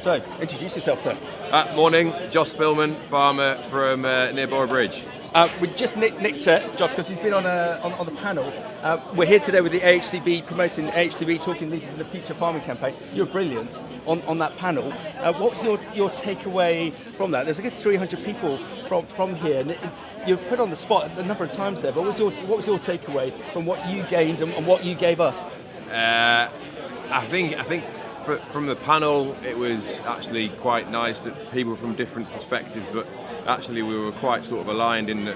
So, introduce yourself, sir. Morning, Josh Spillman, farmer from near Borough Bridge. We just nicked Josh because he's been on the panel. We're here today with the AHDB, promoting AHDB, talking leaders in the Future Farming campaign. You're brilliant on that panel. What was your takeaway from that? There's a good 300 people from here, and you're put on the spot a number of times there. But what was your takeaway from what you gained and what you gave us? I think from the panel, it was actually quite nice that people from different perspectives, but actually we were quite sort of aligned in that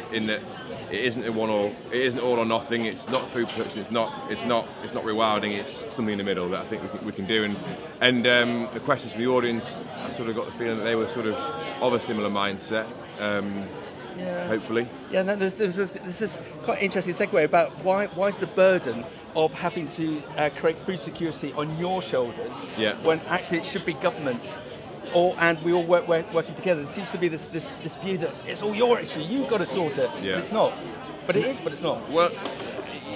it isn't all or nothing. It's not food production. It's not rewilding. It's something in the middle that I think we can do. And the questions from the audience, I sort of got the feeling that they were sort of a similar mindset. Hopefully. Yeah, no, there's this quite interesting segue about why's the burden of having to create food security on your shoulders when actually it should be government, and we all working together. There seems to be this view that it's all your issue, you've got to sort it. Yeah. It's not, but it is, but it's not. Well,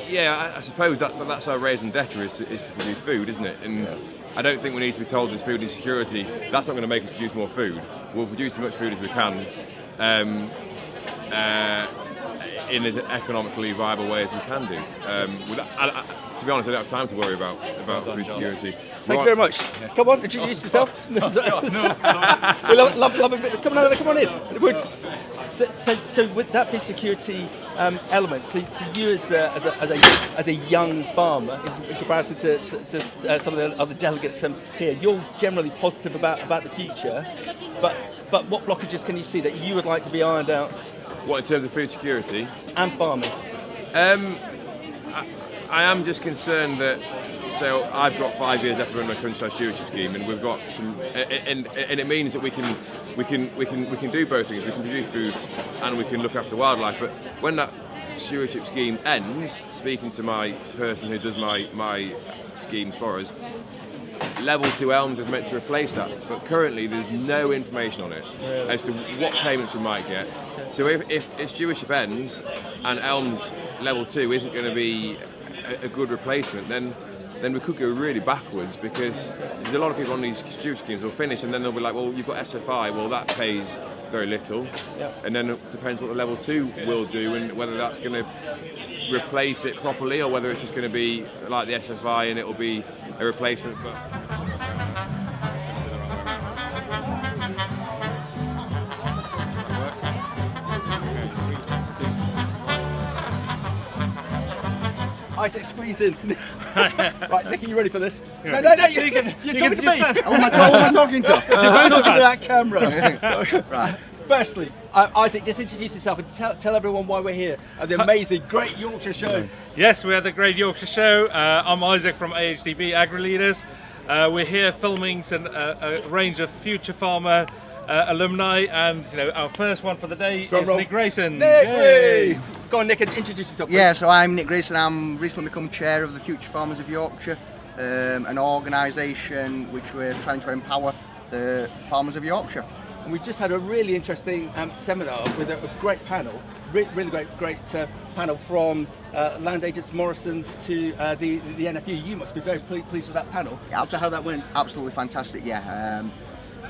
yeah, I suppose that's our raison d'etre is to produce food, isn't it? And I don't think we need to be told there's food insecurity. That's not going to make us produce more food. We'll produce as much food as we can. In as economically viable way as we can do. To be honest, I don't have time to worry about food security. Thank you very much. Yeah. Come on, introduce yourself. We love a bit. Come on in. So with that food security element, to you as a young farmer, in comparison to some of the other delegates here, you're generally positive about the future. But what blockages can you see that you would like to be ironed out? What, in terms of food security? And farming. I am just concerned that, so I've got 5 years left to run my countryside stewardship scheme, and we've got some, and it means that we can do both things. We can produce food and we can look after wildlife. But when that stewardship scheme ends, speaking to my person who does my schemes for us, Level 2 Elms is meant to replace that, but currently there's no information on it as to what payments we might get. So if stewardship ends and Elms Level 2 isn't going to be a good replacement, then we could go really backwards, because there's a lot of people on these stewardship schemes will finish and then they'll be like, well, you've got SFI, well that pays very little, and then it depends what the Level 2 will do and whether that's going to replace it properly or whether it's just going to be like the SFI and it'll be a replacement. Izak, squeeze in. Right, Nick, are you ready for this? No, you're talking to me. Who am I talking to? I'm talking to that camera. Right. Firstly, Izak, just introduce yourself and tell everyone why we're here at the amazing Great Yorkshire Show. Yes, we're at the Great Yorkshire Show. I'm Izak from AHDB, AgriLeaders. We're here filming a range of Future Farmer alumni, and our first one for the day is Nick Grayson. Nick! Go on, Nick, and introduce yourself. Please. Yeah, so I'm Nick Grayson. I'm recently become chair of the Future Farmers of Yorkshire, an organisation which we're trying to empower the farmers of Yorkshire. And we've just had a really interesting seminar with a great panel, really great panel from land agents, Morrison's to the NFU. You must be very pleased with that panel as to how that went. Absolutely fantastic, yeah.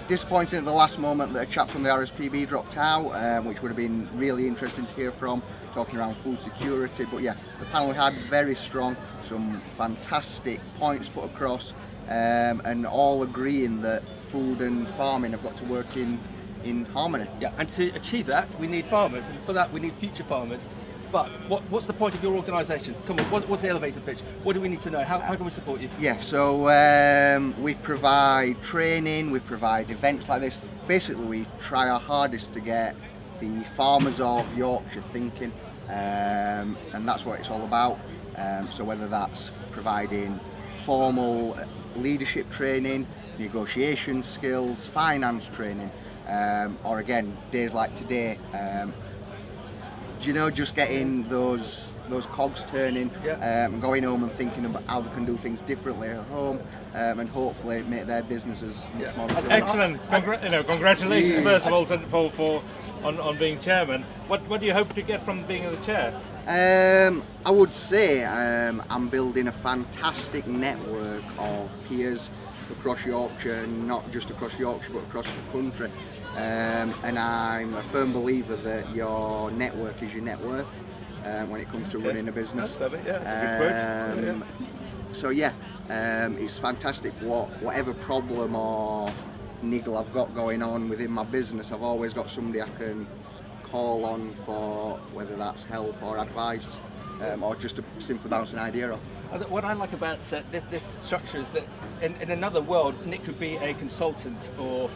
Disappointing at the last moment that a chap from the RSPB dropped out, which would have been really interesting to hear from, talking around food security. But yeah, the panel we had very strong, some fantastic points put across, and all agreeing that food and farming have got to work in harmony. Yeah, and to achieve that, we need farmers, and for that we need future farmers. But what's the point of your organisation? Come on, what's the elevator pitch? What do we need to know? How can we support you? Yeah, so we provide training, we provide events like this. Basically, we try our hardest to get the farmers of Yorkshire thinking, and that's what it's all about. So whether that's providing formal leadership training, negotiation skills, finance training, or again, days like today, just getting those cogs turning, and going home and thinking about how they can do things differently at home, and hopefully make their businesses much more resilient. Excellent. Congratulations first of all on being chairman. What do you hope to get from being in the chair? I would say I'm building a fantastic network of peers across Yorkshire, not just across Yorkshire but across the country. And I'm a firm believer that your network is your net worth when it comes to running a business. That's yeah, that's a good quote. So yeah, it's fantastic. Whatever problem or niggle I've got going on within my business, I've always got somebody I can call on for whether that's help or advice, or just to simply bounce an idea off. What I like about this structure is that in another world, Nick could be a consultant or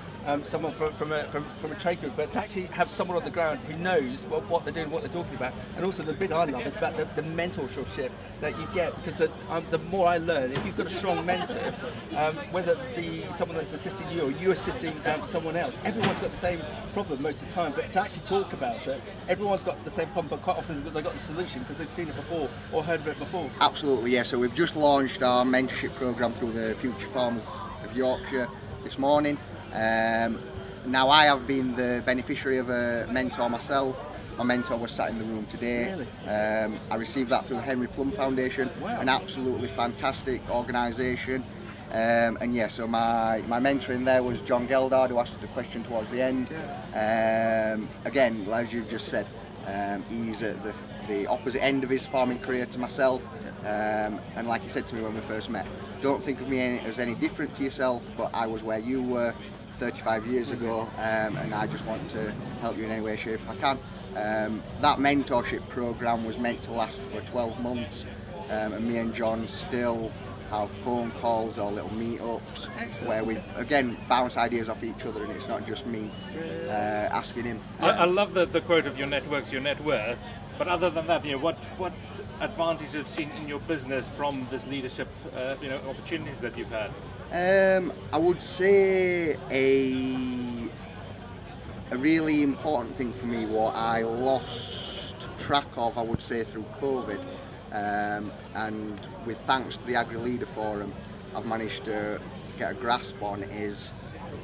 someone from a trade group, but to actually have someone on the ground who knows what they're doing, what they're talking about, and also the bit I love is about the mentorship that you get, because the more I learn, if you've got a strong mentor, whether it be someone that's assisting you or you assisting someone else, everyone's got the same problem most of the time, but to actually talk about it, everyone's got the same problem, but quite often they've got the solution because they've seen it before or heard of it before. Absolutely, yeah. So we've just launched our mentorship program through the Future Farmers of Yorkshire this morning. Now I have been the beneficiary of a mentor myself. My mentor was sat in the room today. Really? I received that through the Henry Plum Foundation, Wow. an absolutely fantastic organisation. And yeah, so my mentor in there was John Geldard, who asked the question towards the end. Again, as you've just said, he's at the opposite end of his farming career to myself. And like he said to me when we first met, don't think of me as any different to yourself, but I was where you were 35 years ago, and I just want to help you in any way, shape I can. That mentorship program was meant to last for 12 months, and me and John still have phone calls or little meetups where we again bounce ideas off each other, and it's not just me asking him. I love the quote of your network's your net worth. But other than that, what advantages have you seen in your business from this leadership, opportunities that you've had? I would say a really important thing for me, what I lost track of, I would say, through COVID, and with thanks to the AgriLeader forum, I've managed to get a grasp on, is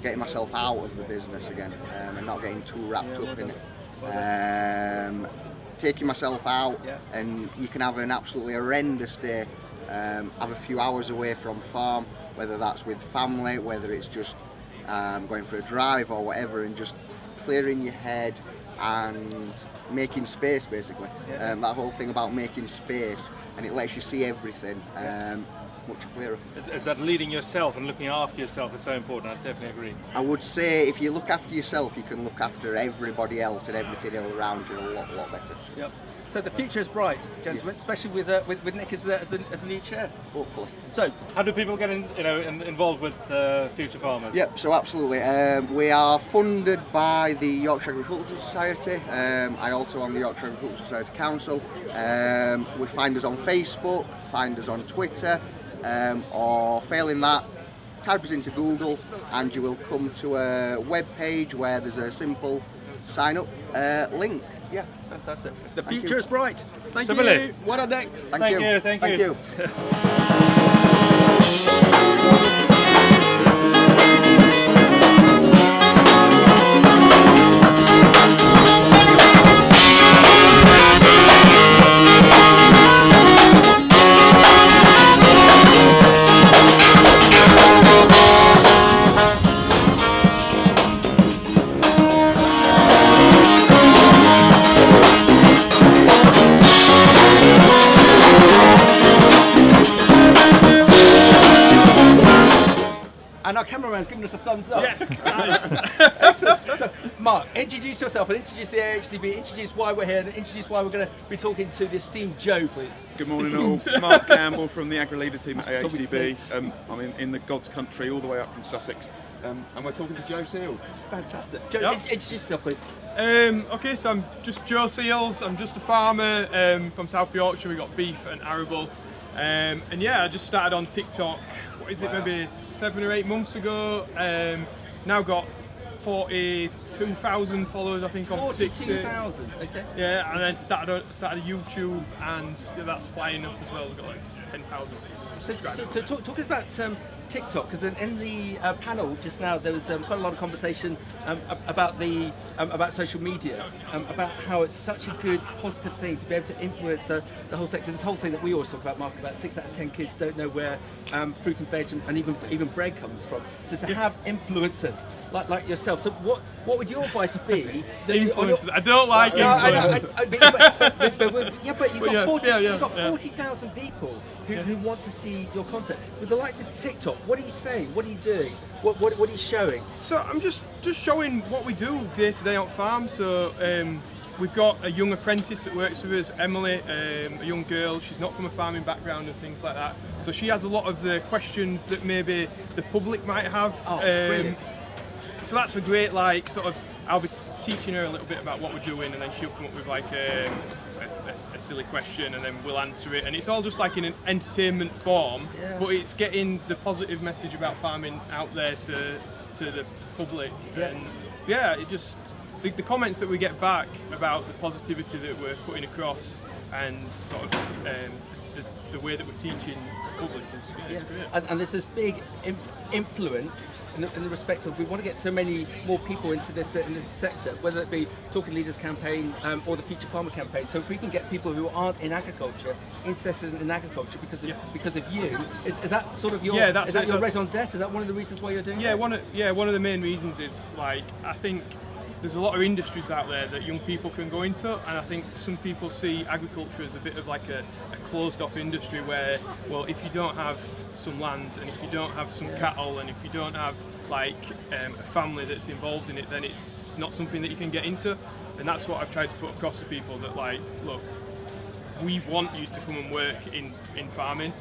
getting myself out of the business again, and not getting too wrapped up in it. Taking myself out, and you can have an absolutely horrendous day, have a few hours away from farm, whether that's with family, whether it's just going for a drive or whatever, and just clearing your head and making space, basically. That whole thing about making space, and it lets you see everything much clearer. Is that leading yourself and looking after yourself is so important? I definitely agree. I would say if you look after yourself, you can look after everybody else and everything around you a lot better. Yep. So the future is bright, gentlemen, especially with Nick as the new chair. Hopefully. So how do people get involved with Future Farmers? Yep, so absolutely. We are funded by the Yorkshire Agricultural Society. I also am the Yorkshire Agricultural Society Council. We find us on Facebook, find us on Twitter, or failing that, type us into Google and you will come to a web page where there's a simple sign up link. yeah, fantastic. The future is bright. Thank Similarly. you. What on Nick? Thank you. Thank you. And our cameraman's giving us a thumbs up. Yes, nice. Excellent. So, Mark, introduce yourself and introduce the AHDB, introduce why we're here, and introduce why we're going to be talking to the esteemed Joe, please. Good morning all. Mark Campbell from the AgriLeader team at AHDB. I'm in the God's country all the way up from Sussex. And we're talking to Joe Seal. Fantastic. Joe, Yep. introduce yourself, please. Okay, so I'm just Joe Seals. I'm just a farmer from South Yorkshire. We got beef and arable, and yeah, I just started on TikTok. What is it? Maybe 7 or 8 months ago. Now got 42,000 followers, I think, on TikTok. 42,000. Okay. Yeah, and then started a YouTube, and yeah, that's flying up as well. We've got like 10,000 So subscribers. talk us about TikTok, because in the panel just now there was quite a lot of conversation about social media, about how it's such a good positive thing to be able to influence the whole sector. This whole thing that we always talk about, Mark, about 6 out of 10 kids don't know where fruit and veg and even bread comes from. So to have influencers like yourself, so what would your advice be? Influencers. I don't like influencers. But you've got 40,000 people who want to see your content. With the likes of TikTok, what are you saying? What are you doing? What are you showing? So I'm just showing what we do day to day on farm. So we've got a young apprentice that works with us, Emily, a young girl. She's not from a farming background and things like that. So she has a lot of the questions that maybe the public might have. Brilliant. So that's a great, like, sort of, I'll be teaching her a little bit about what we're doing, and then she'll come up with like a silly question, and then we'll answer it. And it's all just like in an entertainment form, but it's getting the positive message about farming out there to the public. And it just, the comments that we get back about the positivity that we're putting across and sort of the way that we're teaching the public is great. And there's this big influence in the respect of we want to get so many more people into this sector, whether it be Talking Leaders campaign or the Future Farmer campaign. So if we can get people who aren't in agriculture interested in agriculture because of you, is that sort of your your raison d'etre? Is that one of the reasons why you're doing it? One of the main reasons is, like, I think there's a lot of industries out there that young people can go into, and I think some people see agriculture as a bit of like a closed off industry where, well, if you don't have some land and if you don't have some cattle and if you don't have like a family that's involved in it, then it's not something that you can get into. And that's what I've tried to put across to people, that, like, look, we want you to come and work in farming.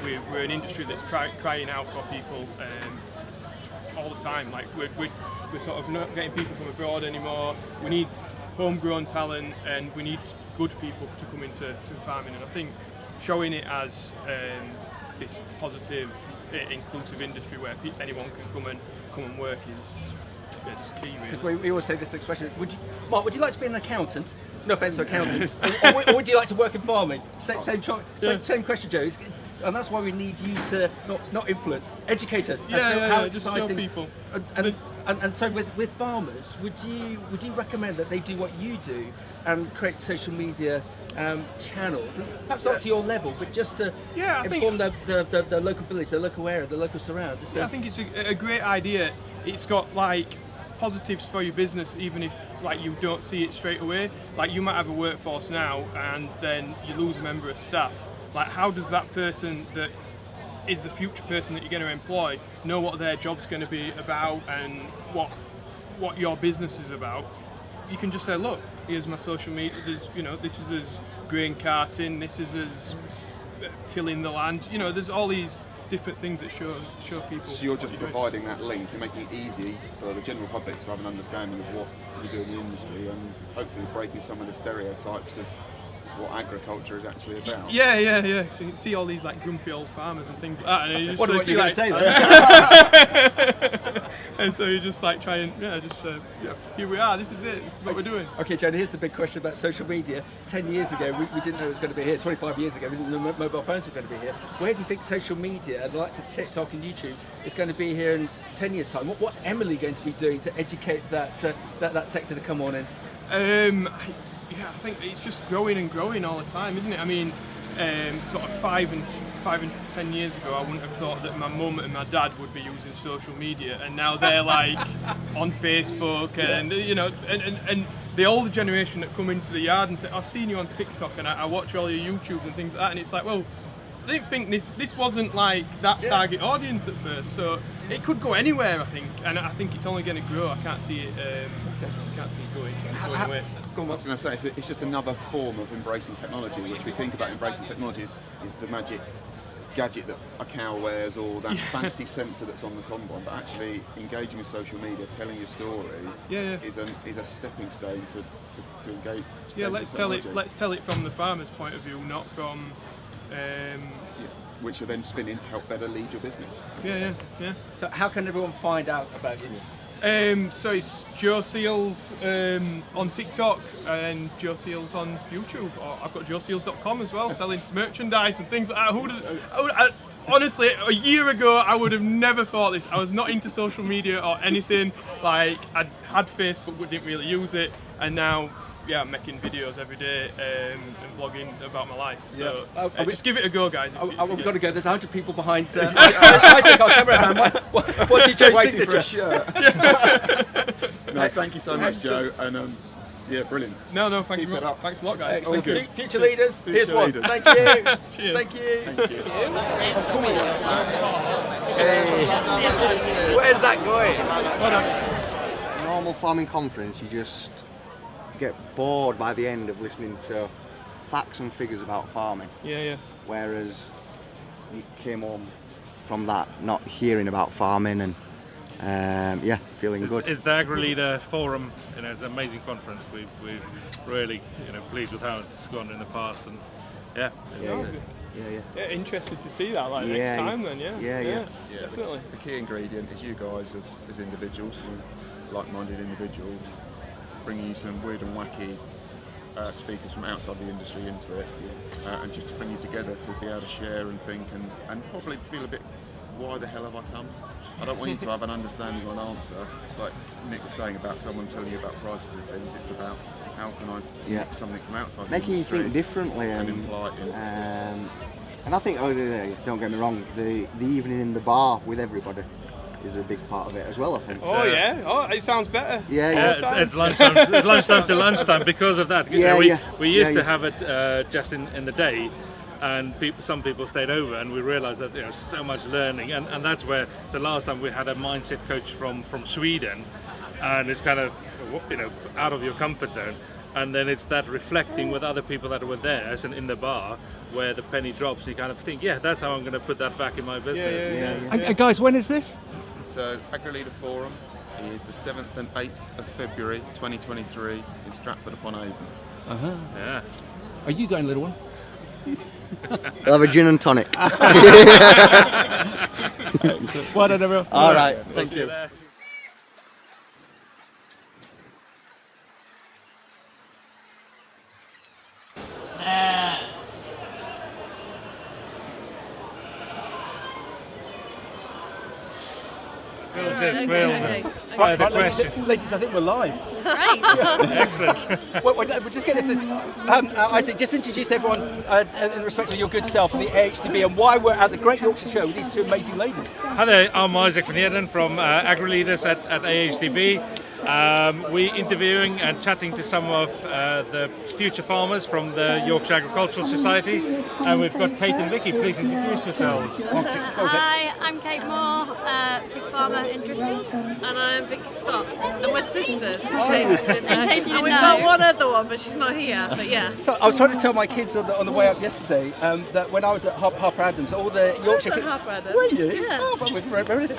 We're an industry that's crying out for people all the time. Like, we're sort of not getting people from abroad anymore. We need homegrown talent, and we need good people to come into farming. And I think showing it as this positive, inclusive industry where anyone can come and work is just key, really. Because we always say this expression. Mark, would you like to be an accountant? No offence to accountants. or would you like to work in farming? Same question, Joe. And that's why we need you to not influence, educate us. How exciting. Just show people. And so with farmers, would you recommend that they do what you do and create social media channels, and perhaps not to your level, but just to inform the local village, the local area, the local surround? I think it's a great idea. It's got like positives for your business, even if like you don't see it straight away. Like, you might have a workforce now and then you lose a member of staff. Like, how does that person that is the future person that you're going to employ know what their job's going to be about and what your business is about? You can just say, look, here's my social media. There's, this is us grain carting, this is us tilling the land. There's all these different things that show people. So you're just providing that link, you're making it easy for the general public to have an understanding of what you do in the industry, and hopefully breaking some of the stereotypes of what agriculture is actually about. Yeah. So you see all these like grumpy old farmers and things like that, and you just what are you going to say then? And so you just like try and here we are. This is it. This is what we're doing. Okay, Jen. Here's the big question about social media. 10 years ago, we didn't know it was going to be here. 25 years ago, we didn't know mobile phones were going to be here. Where do you think social media, and the likes of TikTok and YouTube, is going to be here in 10 years' time? What's Emily going to be doing to educate that sector to come on in? I think it's just growing and growing all the time, isn't it? I mean, sort of 5 and 10 years ago, I wouldn't have thought that my mum and my dad would be using social media, and now they're like on Facebook, and and the older generation that come into the yard and say, I've seen you on TikTok and I watch all your YouTubes and things like that, and it's like, well, I didn't think this wasn't like that target audience at first, so it could go anywhere, I think, and I think it's only going to grow. I can't see it going away. I was going to say, it's just another form of embracing technology, which we think about embracing technology is the magic gadget that a cow wears or that fancy sensor that's on the combine, but actually engaging with social media, telling your story is a stepping stone to engage. Let's tell it from the farmer's point of view, not from which will then spin in to help better lead your business. Yeah. So how can everyone find out about you? So it's Joe Seals on TikTok and Joe Seals on YouTube. Or I've got joeseals.com as well, selling merchandise and things like that. honestly, a year ago I would have never thought this. I was not into social media or anything. Like, I had Facebook but didn't really use it, and now, yeah, I'm making videos every day and blogging about my life. So just give it a go, guys. We've got to go. There's 100 people behind. I think our cameraman. What did Joe Waiting for signature? a shirt. No, thank you so much, Joe. And yeah, brilliant. No, thank Keep you. it up. Thanks a lot, guys. All good. Future leaders. Here's Future one. leaders. Thank you. Cheers. Thank you. Thank you. Hey. Where's that going? Normal farming conference, you just get bored by the end of listening to facts and figures about farming. Yeah. Whereas you came home from that not hearing about farming and feeling good. It's the AgriLeader forum. It's an amazing conference. We're really pleased with how it's gone in the past, and Yeah. Interested to see that Yeah, next time then. Yeah. Definitely. The key ingredient is you guys as individuals, like-minded individuals, bringing you some weird and wacky speakers from outside the industry into it, and just to bring you together to be able to share and think and probably feel a bit, why the hell have I come? I don't want you to have an understanding or an answer, like Nick was saying about someone telling you about prices and things. It's about how can I pick something from outside making the you industry think differently and imply it. And I think, don't get me wrong, the evening in the bar with everybody is a big part of it as well, I think. Oh yeah, it sounds better. Yeah, it's lunchtime. It's lunchtime to lunchtime because of that. We used to have it just in the day, and some people stayed over, and we realised that so much learning, and that's where. So last time we had a mindset coach from Sweden, and it's kind of out of your comfort zone. And then it's that reflecting with other people that were there, as in the bar, where the penny drops. You kind of think, that's how I'm going to put that back in my business. And guys, when is this? So AgriLeader Forum is the 7th and 8th of February 2023 in Stratford-upon-Avon. Yeah. Are you going, little one? I'll have a gin and tonic. Well done, everyone. All right, thank you. We'll just fire the question. Ladies, I think we're live. Great. Excellent. We're just getting this. Izak, just introduce everyone in respect of your good self and the AHDB and why we're at the Great Yorkshire Show with these two amazing ladies. Hi there, I'm Izak from Heerden from AgriLeaders at AHDB. We're interviewing and chatting to some of the future farmers from the Yorkshire Agricultural Society, and we've got Kate and Vicky. Please introduce yourselves. Hi, I'm Kate Moore, pig farmer in Driffield. And I'm Vicky Scott, and we're sisters. In case you And didn't we've know. got one other one, but she's not here. But yeah. So I was trying to tell my kids on the way up yesterday that when I was at Harper Adams, all the Yorkshire. At Harper Adams. Were you? Yeah. Oh, but remember this?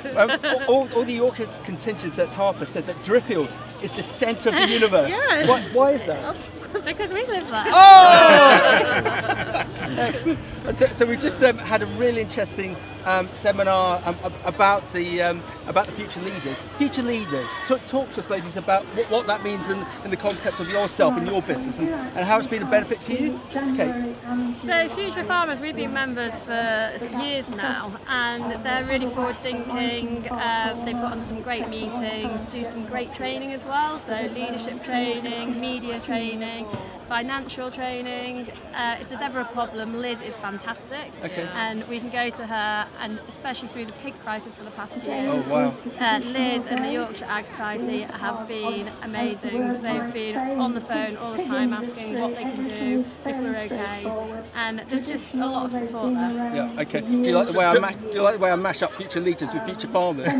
All the Yorkshire contingents at Harper said that Driffield is the centre of the universe. Yeah. Why is that? Because we live there. Oh! Excellent. So we just had a really interesting seminar about the future leaders. Future leaders. Talk to us, ladies, about what that means in the concept of yourself and your business and how it's been a benefit to you. Okay. So Future Farmers, we've been members for years now, and they're really forward thinking. They put on some great meetings, do some great training as well, so leadership training, media training, financial training. If there's ever a problem, Liz is fantastic. Okay. And we can go to her, and especially through the pig crisis for the past year. Oh wow. Liz and the Yorkshire Ag Society have been amazing. They've been on the phone all the time asking what they can do, if we're okay, and there's just a lot of support there. Yeah. Okay. Do you like the way I mash up future leaders with future farmers?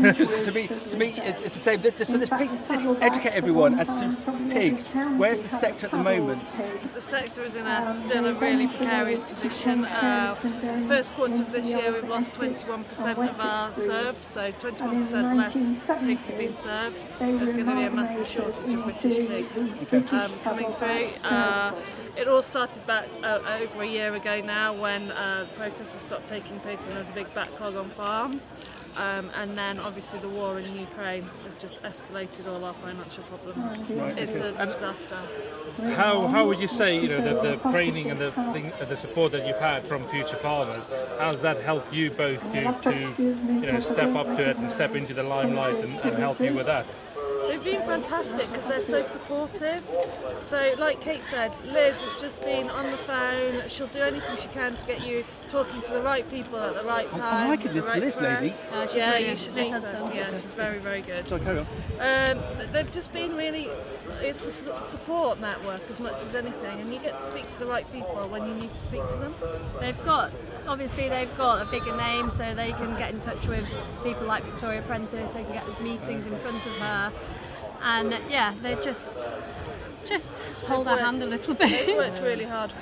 to me, it's the same. So this pig, just educate everyone as to pigs. Where's the sector at the moment? The sector is in still a really precarious position. First quarter of this year, we've lost 21% of our serves, so 21% less pigs have been served. There's going to be a massive shortage of British pigs coming through. It all started back over a year ago now when processors stopped taking pigs and there was a big backlog on farms. And then obviously the war in Ukraine has just escalated all our financial problems. It's a disaster. How would you say, you know, the training and the support that you've had from Future Farmers, how does that help you both to you know, step up to it and step into the limelight and help you with that? They've been fantastic because they're so supportive. So like Kate said, Liz has just been on the phone. She'll do anything she can to get you talking to the right people at the right time. I'm liking this right Liz lady. Yeah, you should meet her. Yeah, she's very, very good. So carry on. They've just been really, it's a support network as much as anything, and you get to speak to the right people when you need to speak to them. They've got a bigger name, so they can get in touch with people like Victoria Prentice. They can get us meetings in front of her, and yeah, they just hold our hand a little bit. They've worked really hard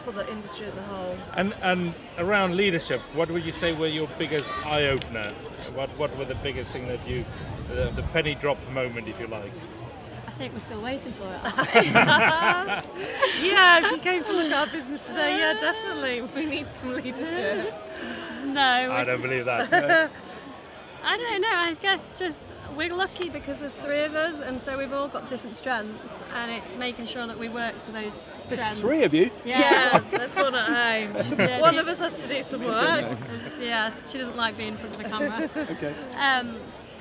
for the industry as a whole. And around leadership, what would you say were your biggest eye opener? What were the biggest thing that you, the penny drop moment, if you like? I think we're still waiting for it, aren't we? Yeah, if you came to look at our business today, yeah, definitely. We need some leadership. No. I don't believe that. No. I don't know, I guess just we're lucky because there's 3 of us, and so we've all got different strengths, and it's making sure that we work to those There's strengths. 3 of you? Yeah, there's one at home. Yeah, One of us has to do some work. Yeah, she doesn't like being in front of the camera. Okay.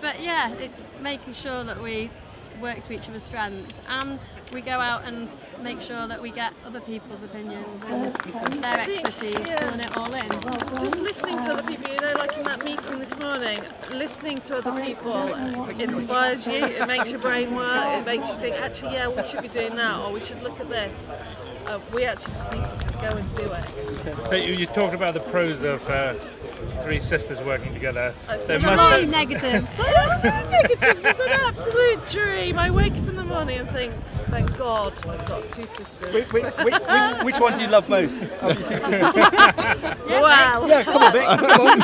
But yeah, it's making sure that we work to each other's strengths, and we go out and make sure that we get other people's opinions and their expertise, pulling it all in. Just listening to other people, you know, like in that meeting this morning, listening to other people inspires you, it makes your brain work, it makes you think, actually, yeah, we should be doing that, or we should look at this. We actually just need to go and do it. So you talked about the pros of 3 sisters working together. There's a lot of negatives. There's no negatives, it's an absolute dream. I wake up in the morning and think, thank God I've got 2 sisters. Which one do you love most of your 2 sisters? Well, Yeah, come on, Vic. Come on.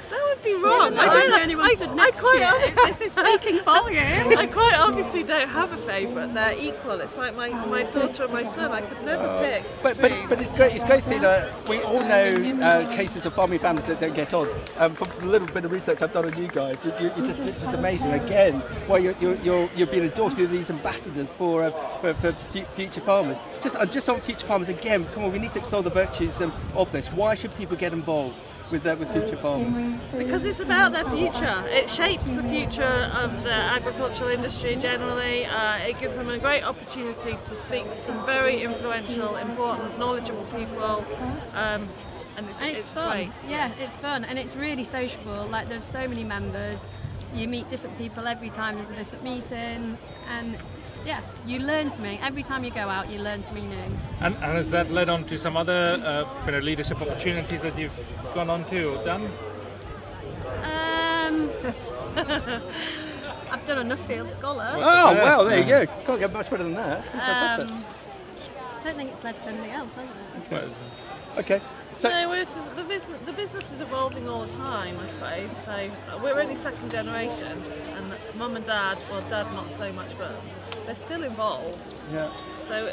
that would be wrong. I don't know anyone stood next to you. This is speaking for you. I quite obviously don't have a favourite. They're equal. It's like my daughter and my son. I could never pick. But it's great. It's great to see that we all know cases of farming families that don't get on. From the little bit of research I've done on you guys, you're just amazing. Again, well, you're being endorsed. You're these ambassadors for future farmers. Just on future farmers again. Come on, we need to extol the virtues of this. Why should people get involved with future farmers? Because it's about their future. It shapes the future of the agricultural industry generally. It gives them a great opportunity to speak to some very influential, important, knowledgeable people. And it's fun. great. Yeah, it's fun, and it's really sociable. Like, there's so many members. You meet different people every time there's a different meeting, and yeah, you learn something. Every time you go out, you learn something new. And has that led on to some other leadership opportunities that you've gone on to or done? I've done enough Field Scholar. Oh, wow, there you go. Can't get much better than that. That's fantastic. I don't think it's led to anything else, has it? Okay. So, No, the business is evolving all the time, I suppose. So we're only 2nd generation, and Mum and Dad, well, Dad not so much, but they're still involved. yeah. So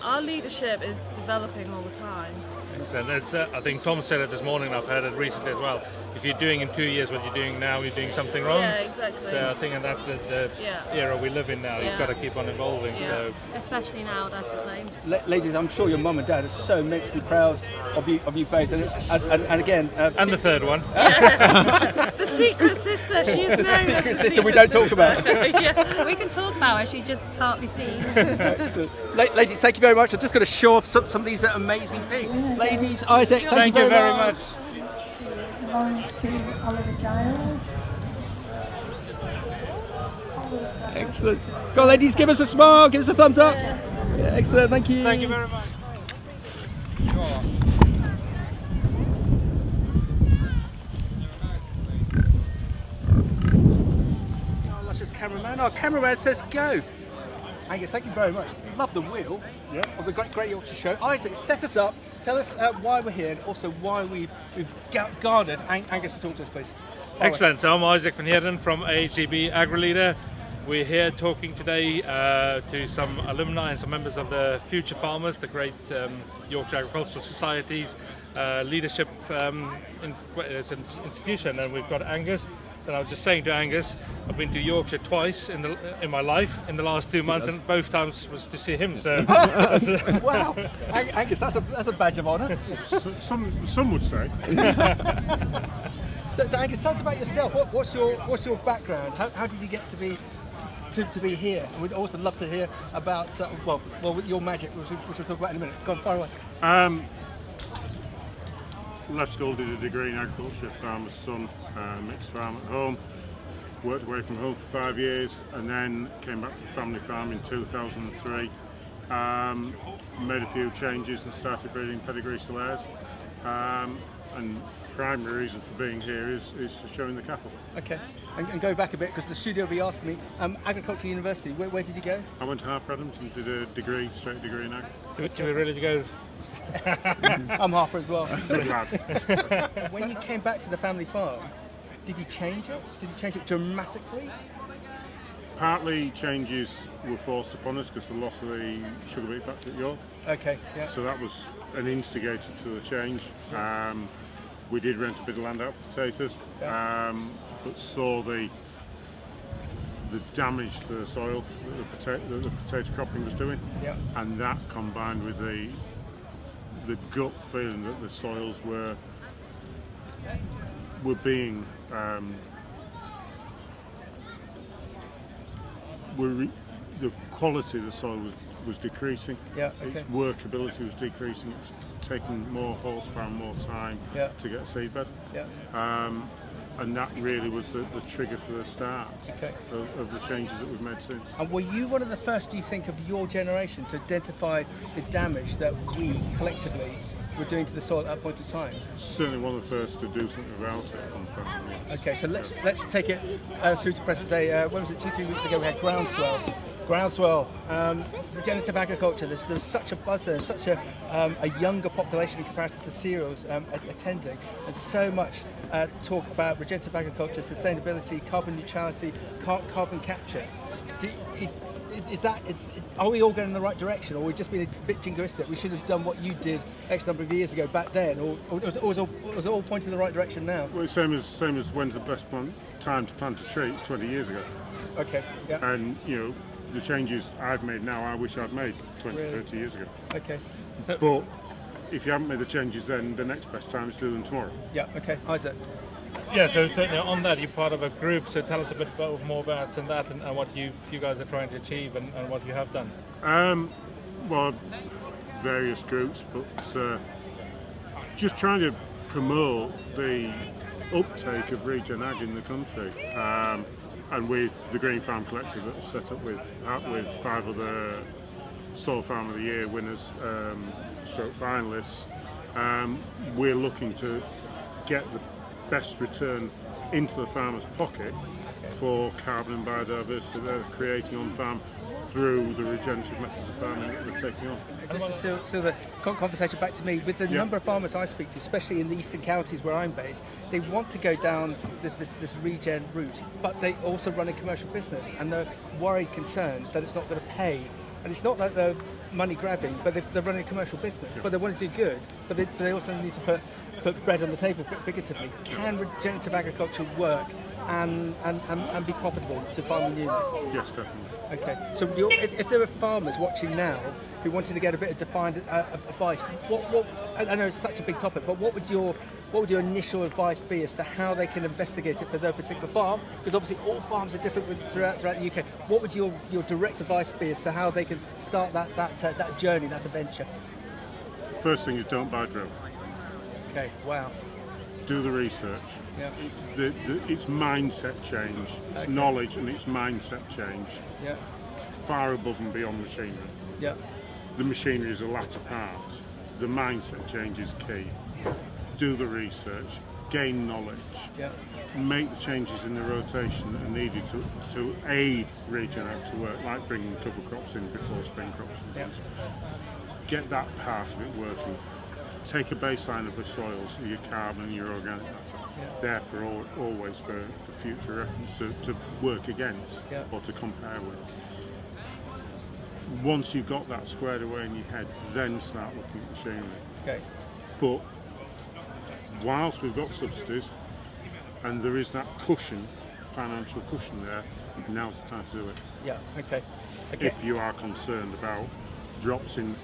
our leadership is developing all the time. Excellent. I think Tom said it this morning, I've heard it recently as well. If you're doing in 2 years what you're doing now, you're doing something wrong. Yeah, exactly. So I think that's the era we live in now. Yeah. You've got to keep on evolving. Yeah. So Especially now, definitely. Ladies, I'm sure your mum and dad are so immensely proud of you both, and again. and the third one. The secret sister, she is known as the secret sister we don't talk about. Yeah. We can talk about her, she just can't be seen. Excellent. Ladies, thank you very much. I'm just going to show off some of these amazing pigs. Ladies, Isaac, Thank you very much. Excellent. Go on, ladies, give us a smile, give us a thumbs up. Yeah, excellent, thank you. Thank you very much. Sure. Oh, that's just cameraman. Oh, cameraman says go. Angus, thank you very much. Love the wheel of the Great Yorkshire Show. Isaac, set us up. Tell us why we're here and also why we've garnered Angus to talk to us, please. Excellent. So I'm Izak from Heerden from AHDB AgriLeader. We're here talking today to some alumni and some members of the Future Farmers, the Great Yorkshire Agricultural Societies, leadership institution, and we've got Angus. And I was just saying to Angus, I've been to Yorkshire twice in my life in the last 2 months, and both times was to see him. So, wow, Angus, that's a badge of honour. Some would say. So Angus, tell us about yourself. What's your background? How did you get to be here? And we'd also love to hear about your magic, which we'll talk about in a minute. Go on, fire away. Left school, did a degree in agriculture, farmer's son, mixed farm at home. Worked away from home for 5 years, and then came back to the family farm in 2003. Made a few changes and started breeding pedigree solaires. And primary reason for being here is showing the cattle. Okay, and go back a bit, because the studio will be asking me, Agriculture University, where did you go? I went to Harper Adams and did a straight degree in ag. Do we really go? I'm Harper as well. Glad. When you came back to the family farm, did you change it? Did you change it dramatically? Partly changes were forced upon us because of the loss of the sugar beet factory at York. Okay, yeah. So that was an instigator to the change. We did rent a bit of land out for potatoes, but saw the damage to the soil that the potato cropping was doing, and that combined with the gut feeling that the soils were being the quality of the soil was decreasing. Its workability was decreasing. It was taking more horsepower and more time to get a seedbed. And that really was the trigger for the start of the changes that we've made since. And were you one of the first, do you think, of your generation to identify the damage that we collectively were doing to the soil at that point in time? Certainly one of the first to do something about it on the farm. Okay, so let's take it through to present day. When was it? 2-3 weeks ago we had groundswell, regenerative agriculture. There's such a buzz there, such a younger population in comparison to cereals attending, and so much talk about regenerative agriculture, sustainability, carbon neutrality, carbon capture. Are we all going in the right direction, or are we just being a bit jingoistic? We should have done what you did X number of years ago back then, or was it all pointing in the right direction now? Well, same as when's the best time to plant a tree? It's 20 years ago. Okay, yeah. And the changes I've made now, I wish I'd made 20, 30 years ago. Okay. But if you haven't made the changes, then the next best time is to do them tomorrow. Yeah, okay. Izak? Yeah, so on that, you're part of a group, so tell us a bit more about that and what you guys are trying to achieve and what you have done. Well, various groups, but just trying to promote the uptake of regen ag in the country. And with the Green Farm Collective that was set up with 5 other Soil Farm of the Year winners, stroke finalists, we're looking to get the best return into the farmer's pocket for carbon and biodiversity they're creating on farm through the regenerative methods of farming that we're taking on. This is still the conversation back to me. With the number of farmers I speak to, especially in the eastern counties where I'm based, they want to go down this regen route, but they also run a commercial business, and they're worried, concerned that it's not going to pay. And it's not that they're money grabbing, but they're running a commercial business, but they want to do good, but they also need to put bread on the table, figuratively. Can regenerative agriculture work and be profitable to farming units? Yes, definitely. Okay, so if there are farmers watching now who wanted to get a bit of defined advice, what I know it's such a big topic, but what would your initial advice be as to how they can investigate it for their particular farm? Because obviously all farms are different throughout the UK. What would your direct advice be as to how they can start that journey, that adventure? First thing is don't buy drill. Okay, wow. Do the research. Yeah. It's mindset change. It's knowledge and it's mindset change. Yeah. Far above and beyond machinery. Yeah. The machinery is a latter part. The mindset change is key. Do the research. Gain knowledge. Yeah. Make the changes in the rotation that are needed to aid regen ag to work, like bringing cover crops in before spring crops and things. Get that part of it working. Take a baseline of the soils, your carbon and your organic matter, there for always for future reference to work against or to compare with. Once you've got that squared away in your head, then start looking at machinery. Okay. But whilst we've got subsidies and there is that cushion, financial cushion there, now's the time to do it. Yeah. Okay. If you are concerned about drops in,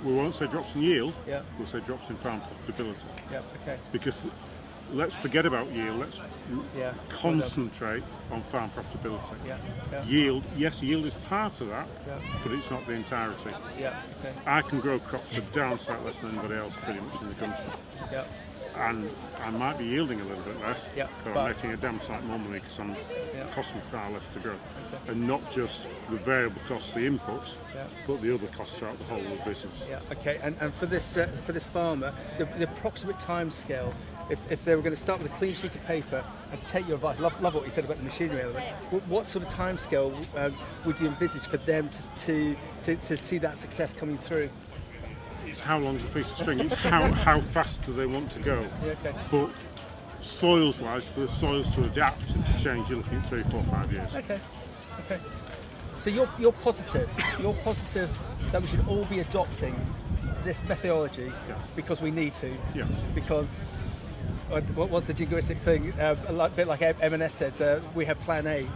we won't say drops in yield, Yeah. we'll say drops in farm profitability. Yeah. Okay. Because let's forget about yield, let's Yeah. concentrate on farm profitability. Yeah. Yeah. Yield, yes, yield is part of that, Yeah. but it's not the entirety. Yeah. Okay. I can grow crops for downside less than anybody else pretty much in the country. Yeah. And I might be yielding a little bit less, Yeah, but but- I'm making a damn sight more money because I'm Yeah. costing far less to grow. Okay. And not just the variable costs, the inputs, Yeah. but the other costs throughout the whole of the business. Yeah. Okay. And for this farmer, the approximate time scale, if they were going to start with a clean sheet of paper and take your advice, love what you said about the machinery element. What sort of time scale would you envisage for them to see that success coming through? It's how long's a piece of string. It's how fast do they want to go. Yeah. Okay. But soils-wise, for the soils to adapt and to change, you're looking at 3, 4, 5 years. Okay. Okay. So you're positive. You're positive that we should all be adopting this methodology because we need to. Yes. Because what was the jingoistic thing? A bit like M&S said, we have Plan A.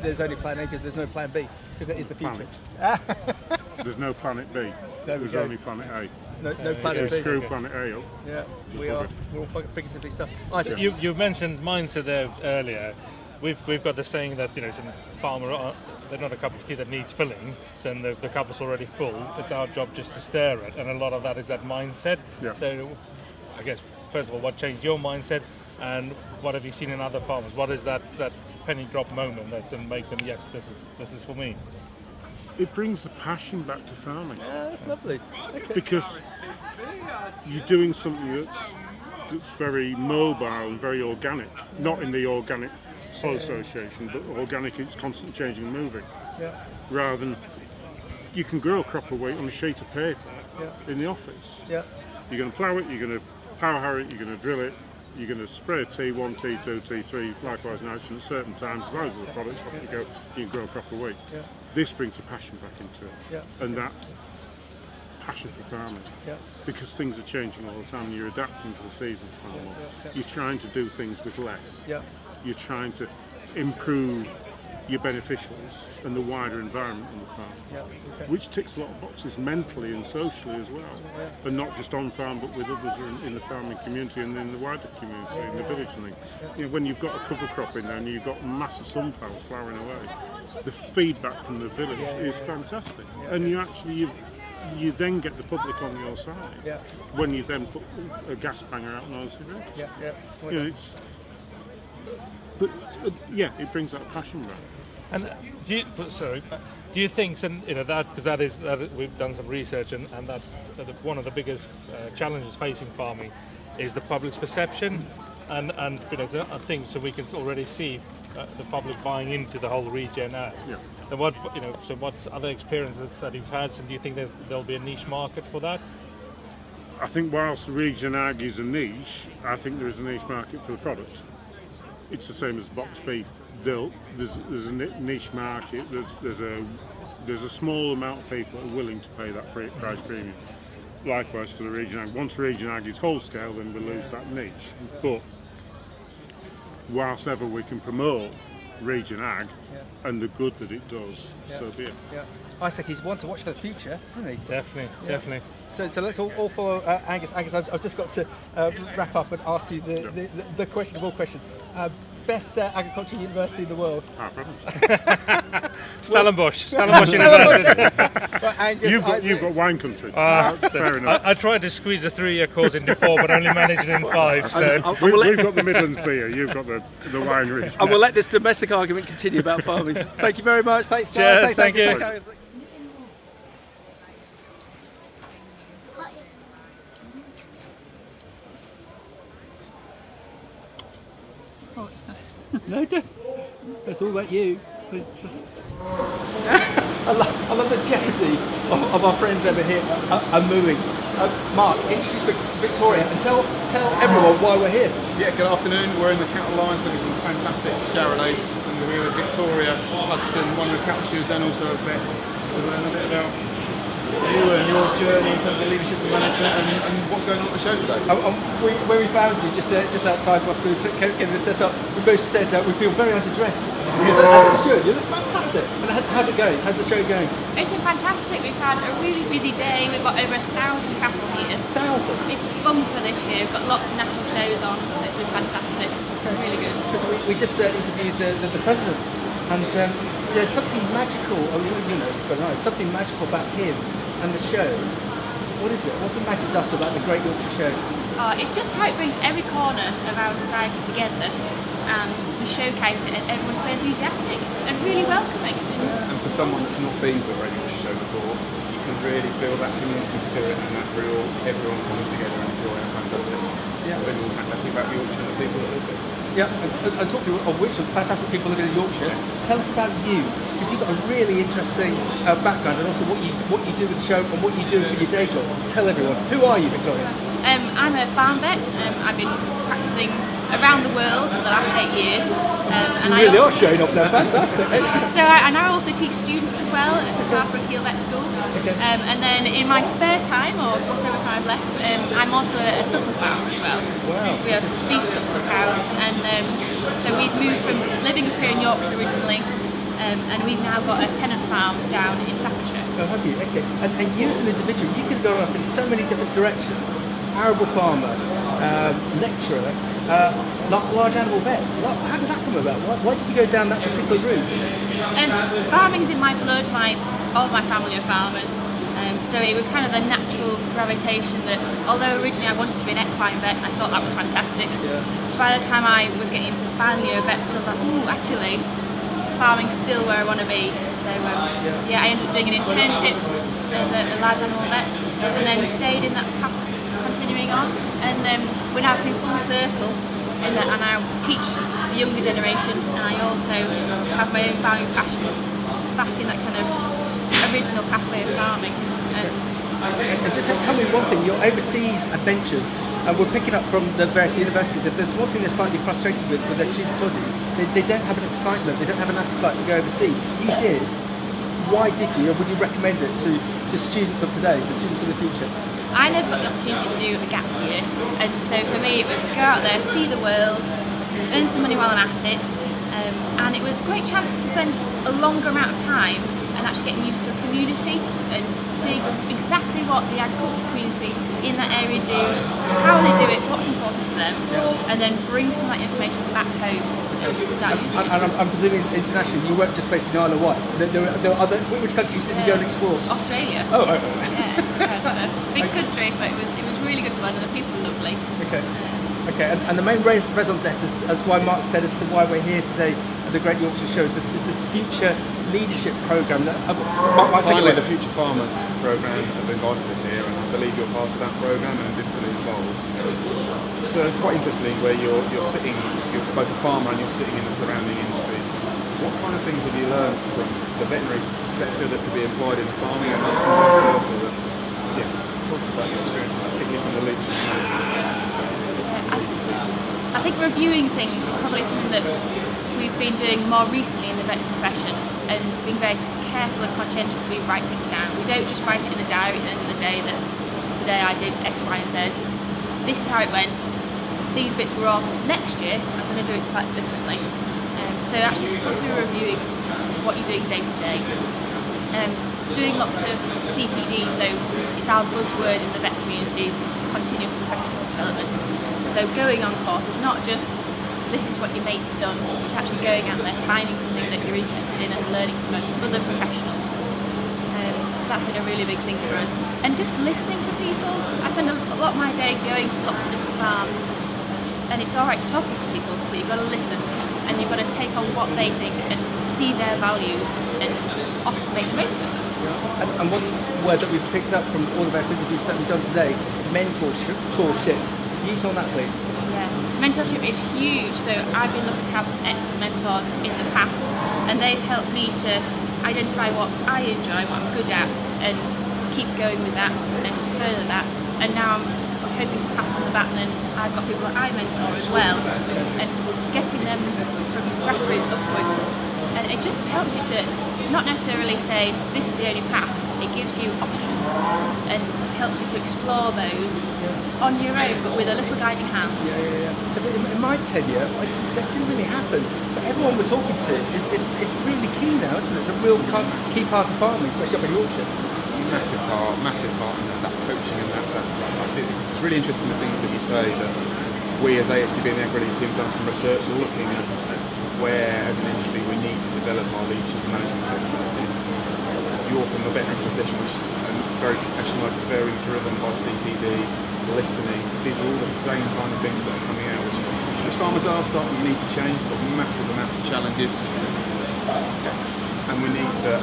There's only Plan A because there's no Plan B because it is the future. There's no Planet B. There we There's go. only Planet A. There's no Planet If you B. screw Planet A up, Yeah, we're all figuratively stuff. Isaac. You mentioned mindset there earlier. We've got the saying that some farmer they're not a cup of tea that needs filling, so the cup is already full. It's our job just to stare at, and a lot of that is that mindset. Yeah. So, I guess first of all, what changed your mindset, and what have you seen in other farmers? What is that penny drop moment that's going to make them this is for me? it brings the passion back to farming. Yeah, that's lovely. Okay. Because you're doing something that's very mobile and very organic, not in the organic soil association, but organic, it's constantly changing and moving. Yeah. Rather than, you can grow a crop of wheat on a sheet of paper in the office. Yeah. You're going to plough it, you're going to power harrow it, you're going to drill it, you're going to spray T1, T2, T3, likewise nitrogen at certain times. Those are the products, off you go, you can grow a crop of wheat. Yeah. This brings a passion back into it. Yeah. And that passion for farming. Yeah. Because things are changing all the time, you're adapting to the seasons far more. You're trying to do things with less. Yeah. You're trying to improve your beneficials and the wider environment on the farm, which ticks a lot of boxes mentally and socially as well, and not just on farm but with others in the farming community and in the wider community, in the village and things. You know, when you've got a cover crop in there and you've got massive sunflowers flowering away, the feedback from the village is fantastic, and you actually you then get the public on your side when you then put a gas banger out on OCV. You know, it's. But it brings that passion back. And do you think, that because we've done some research and that one of the biggest challenges facing farming is the public's perception, and I think so we can already see the public buying into the whole regen ag. Yeah. And what's other experiences that you've had, and do you think that there'll be a niche market for that? I think whilst Regen Ag is a niche, I think there is a niche market for the product. It's the same as boxed beef. There's a niche market. There's a small amount of people that are willing to pay that price premium. Likewise for the Regen Ag. Once Regen Ag is whole scale, then we lose that niche. But whilst ever we can promote Regen Ag and the good that it does, so be it. Yeah. Izak, he's one to watch for the future, isn't he? Definitely. So let's all follow Angus. Angus, I've just got to wrap up and ask you the question of all questions. Best agricultural university in the world? Stellenbosch University. Well, Angus, You've got wine country. Fair enough. I tried to squeeze a 3-year course into 4, but only managed it in 5. So We've got the Midlands beer. You've got the winery. And we'll let this domestic argument continue about farming. Thank you very much. Thanks, Cheers. Thank you. Oh, it's not. No, that's all about you. I love the jeopardy of our friends over here are moving. Mark, introduce Victoria and tell everyone why we're here. Yeah, good afternoon. We're in the cattle lines looking some fantastic Chardonnays, and we're here with Victoria Hudson, one of the cattle stewards and also a vet, to learn a bit about you and your journey in terms of leadership and management, and what's going on at the show today. Where we found you, just outside whilst we were getting this set up, we both said we feel very underdressed. As it should, you look fantastic. And how's it going? How's the show going? It's been fantastic. We've had a really busy day. We've got over 1,000 cattle here. 1,000? It's bumper this year. We've got lots of national shows on, so it's been fantastic. Really good. Because we just interviewed the president, and there's something magical. Something magical about him and the show. What is it? What's the magic dust about the Great Yorkshire Show? It's just how it brings every corner of our society together, and we showcase it, and everyone's so enthusiastic and really welcoming. And for someone that's not been to the Great Yorkshire Show before, you can really feel that community spirit and that real everyone coming together and enjoying fantastic. Yeah. It's really fantastic about Yorkshire and the people that live there. Yeah, and talking of which fantastic people living in Yorkshire, tell us about you, because you've got a really interesting background, and also what you do with the show and what you do with your day job. Tell everyone, who are you, Victoria? I'm a farm vet. I've been practicing around the world for the last 8 years. You really are showing up there, fantastic. So I now also teach students as well at the Harper Vet School. Okay. And then in my spare time, or whatever time I've left, I'm also a supple farmer as well. Wow. We have beef supple cows, and so we've moved from living up here in Yorkshire originally, and we've now got a tenant farm down in Staffordshire. Oh, have you? Okay. And you as an individual, you could go off in so many different directions. Arable farmer, lecturer, large animal vet. How did that come about? Why did you go down that particular route? Farming's in my blood. All my family are farmers. So it was kind of the natural gravitation that, although originally I wanted to be an equine vet, I thought that was fantastic. Yeah. By the time I was getting into the final year of vet school, I was like, ooh, actually, farming's still where I want to be. So I ended up doing an internship as a large animal vet, and then stayed in that path, continuing on. And we're now coming full circle in that I now teach the younger generation, and I also have my own farming passions back in that kind of original pathway of farming. And just tell me one thing, your overseas adventures, and we're picking up from the various universities, if there's one thing they're slightly frustrated with their student body, they don't have an excitement, they don't have an appetite to go overseas. You did. Why did you, or would you recommend it to students of today, the students of the future? I never got the opportunity to do a gap year, and so for me it was go out there, see the world, earn some money while I'm at it, and it was a great chance to spend a longer amount of time and actually getting used to a community and seeing exactly what the agriculture community in that area do, how they do it, what's important to them, and then bring some of that information back home and start using it. And I'm presuming internationally, you weren't just based in the Isle of Wight. There were other, which countries did you go and explore? Australia. Oh. Yeah, it's a big country, but it was really good fun and the people were lovely. Okay, and the main raison d'etre, as why Mark said, as to why we're here today at the Great Yorkshire Show, is this Future Leadership Programme. Finally, the Future Farmers programme have invited us here, and I believe you're part of that programme and have been fully involved. It's quite interesting where you're sitting, you're both a farmer and you're sitting in the surrounding industries. What kind of things have you learned from the veterinary sector that could be employed in farming and vice versa? Talk about your experience, particularly from the leadership management perspective. I think reviewing things is probably something that we've been doing more recently in the veterinary profession, and being very careful and conscientious that we write things down. We don't just write it in the diary at the end of the day that today I did X, Y and Z. This is how it went. These bits were off. Next year I'm going to do it slightly differently. So actually probably reviewing what you're doing day to day. Doing lots of CPD, so it's our buzzword in the vet communities, continuous professional development. So going on courses, not just listening to what your mate's done, it's actually going out there, finding something that you're interested in and learning from other professionals. That's been a really big thing for us. And just listening to people. I spend a lot of my day going to lots of different farms, and it's alright talking to people, but you've got to listen and you've got to take on what they think and see their values and often make the most of them. And one word that we've picked up from all of our interviews that we've done today, mentorship. Use on that, please. Yeah, mentorship is huge. So I've been lucky to have some excellent mentors in the past, and they've helped me to identify what I enjoy, what I'm good at, and keep going with that and further that. And now I'm sort of hoping to pass on the baton, and I've got people that I mentor as well, and getting them from grassroots upwards. And it just helps you to not necessarily say this is the only path. it gives you options and helps you to explore those on your own, but with a little guiding hand. Because in my tenure, that didn't really happen. But everyone we're talking to, it's really key now, isn't it? It's a real key part of farming, especially up in Yorkshire. Massive part in that coaching and that I think it's really interesting the things that you say, that we as AHDB and the AgriLeader team have done some research looking at where as an industry we need to develop our leadership and management capabilities. You're from a veteran position which is very professionalised, very driven by CPD, listening. These are all the same kind of things that are coming out which farmers are starting to need to change. We've got massive amounts of challenges and we need to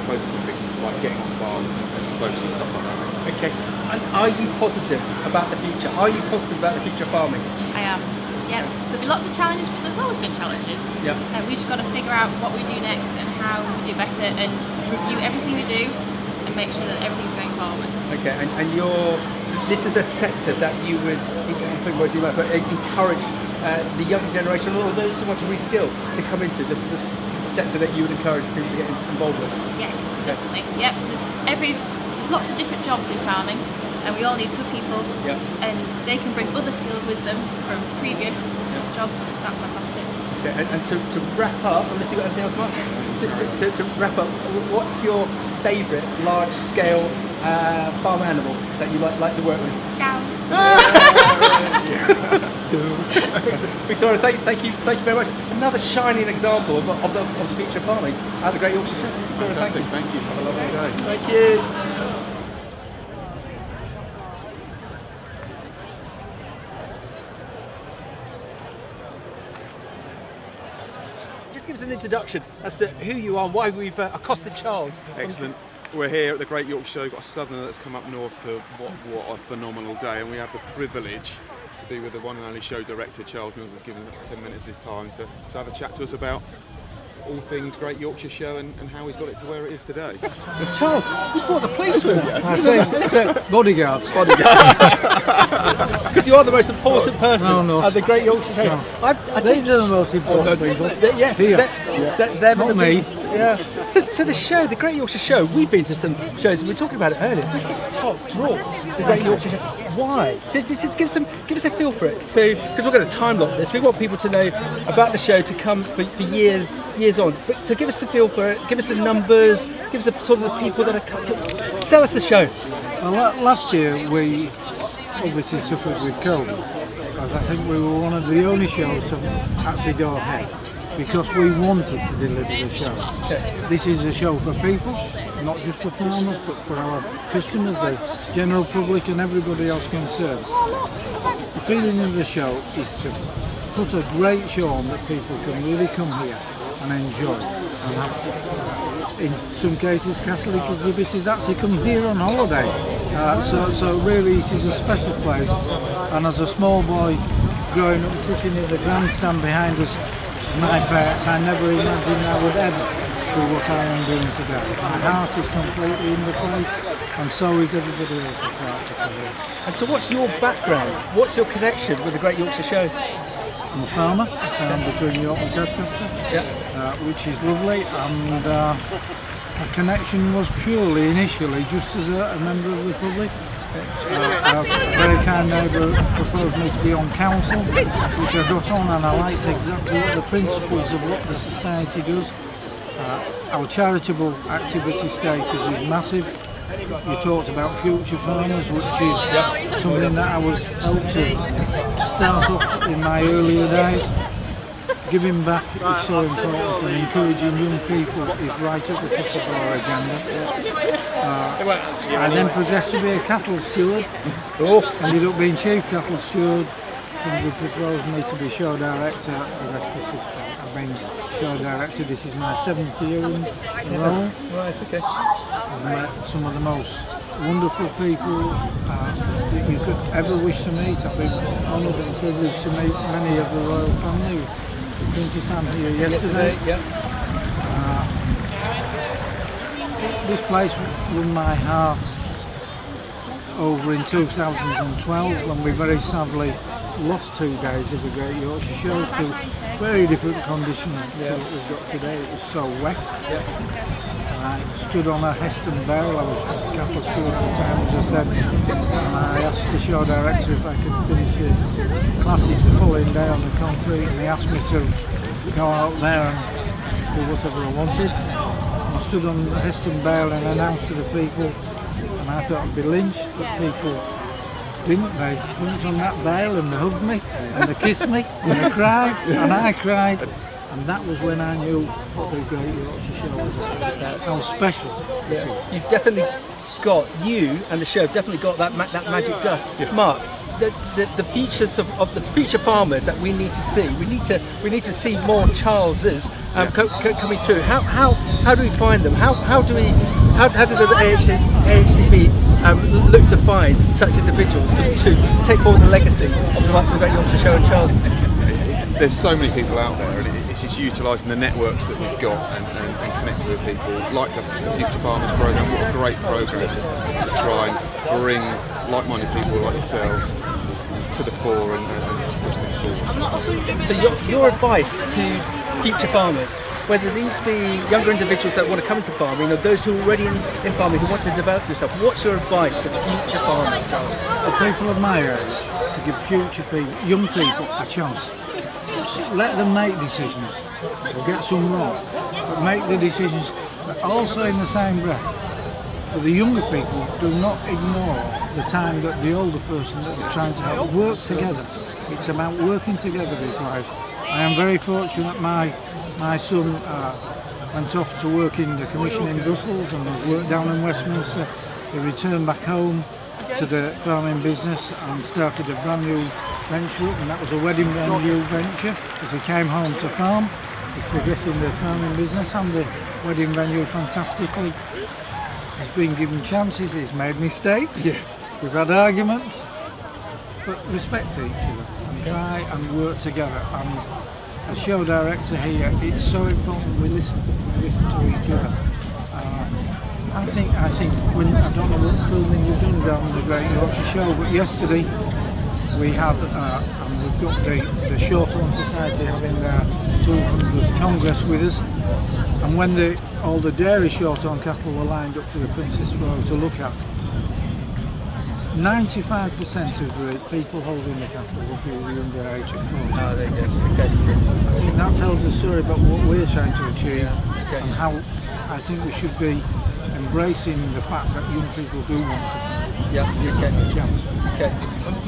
focus on things like getting off farm and focusing on stuff like that. Okay, and are you positive about the future? Are you positive about the future of farming? I am. Yeah, there'll be lots of challenges, but there's always been challenges. Yeah. And we've just got to figure out what we do next and how we do better, and review everything we do and make sure that everything's going forwards. Okay, and this is a sector that you would encourage the younger generation or those who want to reskill to come into. This is a sector that you would encourage people to get involved with. Yes, definitely. Yep. There's lots of different jobs in farming, and we all need good people. Yep. And they can bring other skills with them from previous jobs. That's fantastic. Okay, and to wrap up, unless you've got anything else, Mark, to wrap up, what's your favourite large-scale farm animal that you like to work with? Cows. Victoria, thank you very much. Another shining example of the future of farming at the Great Yorkshire Show. Victoria, Fantastic, thank you. Have a lovely day. Thank you. Just give us an introduction as to who you are and why we've accosted Charles. Excellent. We're here at the Great Yorkshire Show. We've got a southerner that's come up north to what a phenomenal day, and we have the privilege to be with the one and only show director, Charles Mills, has given us 10 minutes of his time to have a chat to us about all things Great Yorkshire Show and how he's got it to where it is today. Charles, you brought the police with us. Bodyguards. Because you are the most important person at the Great Yorkshire Show. No. These are the most important people. Yes, they're not me. Yeah. So the show, the Great Yorkshire Show, we've been to some shows and we were talking about it earlier. This is top draw, the Great Yorkshire Show. Why? Just give us a feel for it. So, because we're going to time lock this, we want people to know about the show to come for years on. But to give us a feel for it, give us the numbers, give us the sort of the people that are coming. Sell us the show. Well, last year we obviously suffered with COVID, as I think we were one of the only shows to actually go ahead, because we wanted to deliver the show. This is a show for people, not just for farmers, but for our customers, the general public and everybody else concerned. The feeling of the show is to put a great show on that people can really come here and enjoy, and have, in some cases, Catholic exhibitors actually come here on holiday. So really it is a special place, and as a small boy growing up sitting in the grandstand behind us, my parents, I never imagined I would ever do what I am doing today. My heart is completely in the place, and so is everybody else's heart. And so what's your background? What's your connection with the Great Yorkshire Show? I'm a farmer. I farm between York and Tadcaster, which is lovely, and my connection was purely initially just as a member of the public. A very kind neighbour proposed me to be on council, which I got on, and I liked exactly what the principles of what the society does. Our charitable activity status is massive. You talked about Future Farmers, which is something that I was helped to start off in my earlier days. Giving back is so important, and encouraging young people is right at the top of our agenda. I then progressed to be a cattle steward. Ended up being chief cattle steward. Somebody proposed me to be show director. The rest is history. I've been show director. This is my 7th year in the role. Right, okay. I've met some of the most wonderful people that you could ever wish to meet. I've been honoured and privileged to meet many of the royal family. Princess Anne here yesterday. This place won my heart over in 2012 when we very sadly lost 2 days of the Great Yorkshire Show to very different conditions to what we've got today. It was so wet. I stood on a Heston bale. I was cattle steward at the time, as I said, and I asked the show director if I could finish the classes the following day on the concrete, and he asked me to go out there and do whatever I wanted. And I stood on the Heston bale and announced to the people, and I thought I'd be lynched, but people didn't. They jumped on that bale and they hugged me and they kissed me and they cried and I cried. And that was when I knew what the Great Yorkshire Show was about, how special it is. You've definitely got, you and the show have definitely got that magic dust. Mark, the futures of the future farmers that we need to see. We need to see more Charleses coming through. How do we find them? How do the AHDB look to find such individuals to take forward the legacy of the likes of the Great Yorkshire Show and Charles? There's so many people out there, and it's just utilising the networks that we've got and connecting with people like the Future Farmers programme. What a great programme to try and bring like-minded people like yourself to the fore and to push things forward. So your advice to future farmers, whether these be younger individuals that want to come into farming or those who are already in farming who want to develop themselves, what's your advice to future farmers? For people of my age, to give future people, young people, a chance. Let them make decisions. We'll get some wrong, but make the decisions. But also in the same breath, for the younger people, do not ignore the time that the older person that they're trying to help. Work together. It's about working together this life. I am very fortunate. My son went off to work in the commission in Brussels and has worked down in Westminster. He returned back home to the farming business and started a brand new venture up, and that was a wedding venue venture. As he came home to farm, he's progressing the farming business and the wedding venue fantastically. He's been given chances, he's made mistakes, we've had arguments, but respect each other and try and work together. And as show director here, it's so important we listen to each other. I think when, I don't know what filming we've done down in the Great Yorkshire Show, but yesterday we had, and we've got the Shorthorn Society having their 200th Congress with us, and when all the dairy Shorthorn cattle were lined up for the Princess Royal to look at, 95% of the people holding the cattle will be the under age of 40. Oh, there you go. Okay. I think that tells a story about what we're trying to achieve and how I think we should be embracing the fact that young people do want to get a chance. Okay.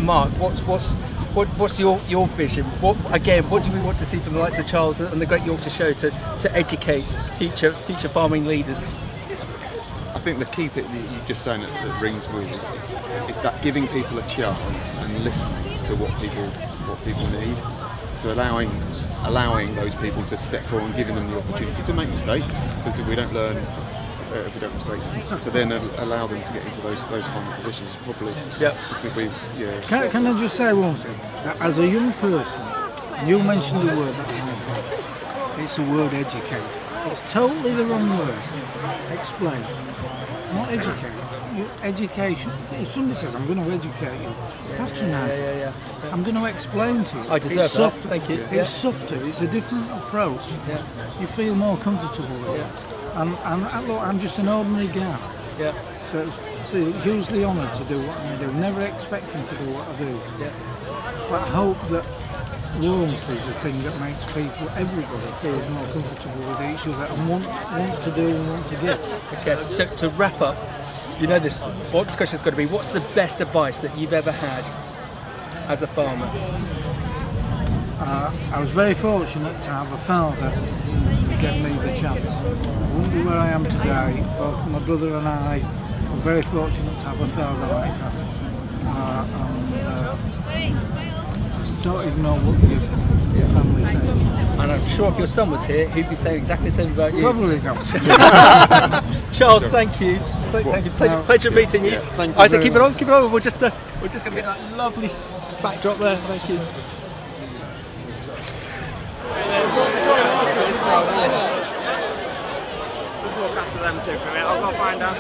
Mark, what's your vision? What do we want to see from the likes of Charles and the Great Yorkshire Show to educate future farming leaders? I think the key thing that you just saying that rings with is that giving people a chance and listening to what people need. So allowing those people to step forward and giving them the opportunity to make mistakes, because if we don't learn, if we don't make mistakes, to then allow them to get into those kind of positions is probably something we've. Can I just say one thing? That as a young person, you mentioned the word that it's the word educate. It's totally the wrong word. Explain. Not educate. Education. If somebody says, I'm going to educate you, patronising. I'm going to explain to you. I deserve that. Thank you. It's softer. It's a different approach. You feel more comfortable with it. And look, I'm just an ordinary guy. That's hugely honoured to do what I do. Never expecting to do what I do. But I hope that warmth is the thing that makes people, everybody, feel more comfortable with each other and want to do and want to give. Okay, so to wrap up, you know this, what this question's got to be, what's the best advice that you've ever had as a farmer? I was very fortunate to have a father who gave me the chance. I wouldn't be where I am today. Both my brother and I were very fortunate to have a father like that. Don't ignore what your family says. And I'm sure if your son was here, he'd be saying exactly the same about you. Probably not. Charles, thank you. Thank you. Pleasure meeting you. Thank you. Isaac, keep it on. We're just going to get that lovely backdrop there. Thank you. Just look after them too for a minute. I'll go find out.